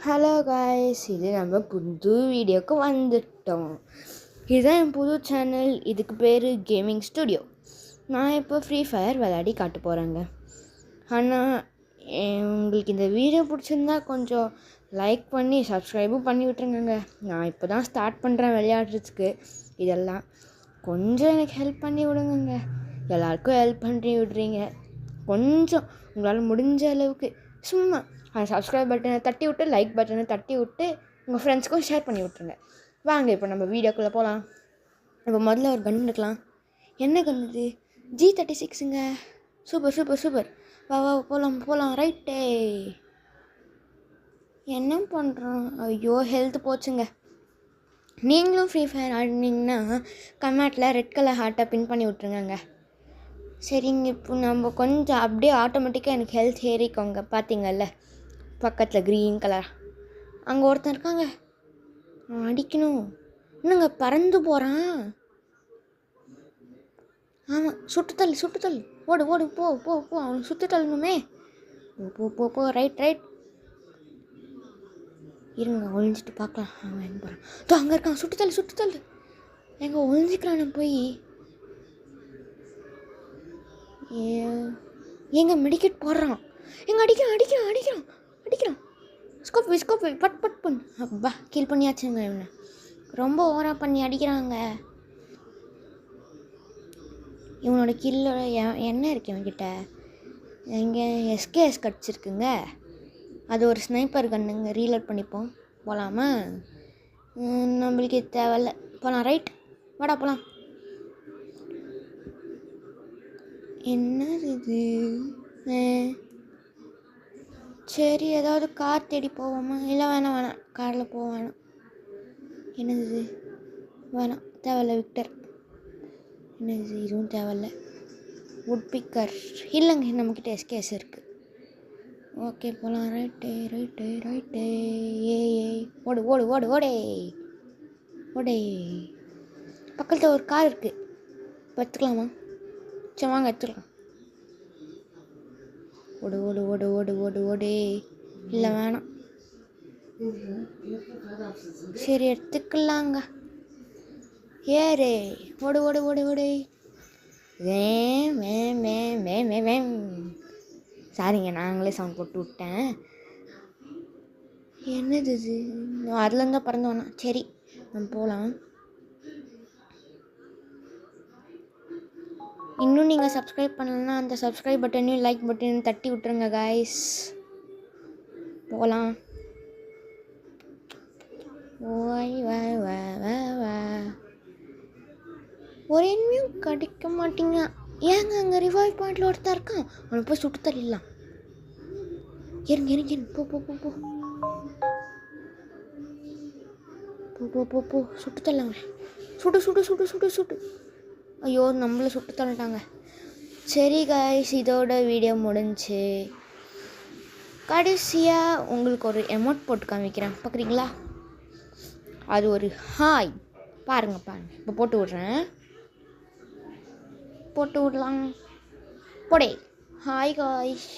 Hello guys, இது நம்ம புது வீடியோக்கு வந்துட்டோம். இதுதான் என் புது சேனல். இதுக்கு பேர் கேமிங் ஸ்டுடியோ. நான் இப்போ ஃப்ரீ ஃபயர் விளையாடி காட்ட போகிறேங்க. ஆனால் உங்களுக்கு இந்த வீடியோ பிடிச்சிருந்தா கொஞ்சம் லைக் பண்ணி சப்ஸ்கிரைபும் பண்ணி விட்டுருங்க. நான் இப்போ தான் ஸ்டார்ட் பண்ணுறேன் விளையாடுறதுக்கு. இதெல்லாம் கொஞ்சம் எனக்கு ஹெல்ப் பண்ணி விடுங்க. எல்லாருக்கும் ஹெல்ப் பண்ணி விடுறீங்க. கொஞ்சம் உங்களால் முடிஞ்ச அளவுக்கு சும்மா அந்த சப்ஸ்கிரைப் பட்டனை தட்டி விட்டு, லைக் பட்டனை தட்டி விட்டு உங்கள் ஃப்ரெண்ட்ஸ்க்கும் ஷேர் பண்ணி விட்ருங்க. வாங்க இப்போ நம்ம வீடியோக்குள்ளே போகலாம். இப்போ முதல்ல ஒரு கன் எடுக்கலாம். என்ன கன் இது? G36ங்க. Super super super. வா வா போகலாம். ரைட்டே. என்ன பண்ணுறோம்? ஐயோ, ஹெல்த் போச்சுங்க. நீங்களும் ஃப்ரீ ஃபயர் ஆடினீங்கன்னா கமெண்ட்டில் ரெட் கலர் ஹார்ட்டை பின் பண்ணி விட்ருங்க. சரிங்க, இப்போ நம்ம கொஞ்சம் அப்படியே ஆட்டோமேட்டிக்காக எனக்கு ஹெல்த் ஏறிக்கோங்க. பார்த்தீங்கல்ல பக்கத்தில் க்ரீன் கலர், அங்கே ஒருத்தன் இருக்காங்க. அடிக்கணும். என்னங்க பறந்து போகிறான்? ஆமாம், சுட்டுத்தல். ஓடு போ அவனுக்கு சுட்டு தள்ளணுமே. போ ரைட். இருங்க, ஒழிஞ்சிட்டு பார்க்கலாம் அவன் எங்கே போகிறான். தோ அங்கே இருக்கான். சுட்டுத்தல் எங்கே ஒழிஞ்சிக்கிறான் போய். எங்க மெடிக்கெட் போடுறான். எங்கே அடிக்கிறான். ஸ்கோப் பட் பண்ணு. அப்பா, கீல் பண்ணியாச்சுங்க. இவனை ரொம்ப ஓவரா பண்ணி அடிக்கிறாங்க. இவனோட கில்லோட என்ன இருக்கு இவன்கிட்ட? இங்கே எஸ்கேஎஸ் கிடச்சிருக்குங்க. அது ஒரு ஸ்னைப்பர் கண்ணுங்க. ரீலோட் பண்ணிப்போம். போகலாமா? நம்மளுக்கு தேவையில்ல. போகலாம். ரைட், வாடா போகலாம். என்னது இது? சரி, ஏதாவது கார் தேடி போவோமா? இல்லை, வேணாம், காரில் போக வேணாம். என்னது இது? வேணாம், தேவையில்ல. விக்டர். என்னது? இதுவும் தேவையில்ல. வுட் பிக்கர் இல்லைங்க, நம்மக்கிட்ட எஸ்கேஎஸ் இருக்குது. ஓகே, போகலாம். ரைட்டு. ஏய் ஓடே. பக்கத்தில் ஒரு கார் இருக்குது. இப்போ எடுத்துக்கலாமா? சரி, வாங்க எடுத்துக்கலாம். ஓடு. இல்லை, வேணாம். சரி, எடுத்துக்கலாங்க. ஏறு. ஓடு. சாரிங்க, நாங்களே சவுண்ட் போட்டு விட்டேன். என்னது இது? அதுலேருந்து தான் பறந்து வேணாம். சரி, நம்ம போகலாம். இன்னும் நீங்கள் சப்ஸ்கிரைப் பண்ணலன்னா அந்த சப்ஸ்கிரைப் பட்டனையும் லைக் பட்டனையும் தட்டி விட்டுருங்க காய்ஸ். போகலாம். ஒரு எண்மையும் கிடைக்க மாட்டீங்க. ஏங்க அங்கே ரிவைவ் பாயிண்டில் ஒருத்தர் இருக்கான். அவனை போய் சுட்டு தள்ளிடலாம். இருங்க. போ சுட்டு தள்ளாங்க. சுட்டு. ஐயோ, நம்மளை சுட்டு தள்ளிட்டாங்க. சரி காய்ஸ், இதோட வீடியோ முடிஞ்சு. கடைசியாக உங்களுக்கு ஒரு எமோட் போட்டு காமிக்கிறேன். பார்க்குறீங்களா? அது ஒரு ஹாய். பாருங்க. இப்போ போட்டு விட்றேன். போட்டு விடலாம். போடே. Hi guys.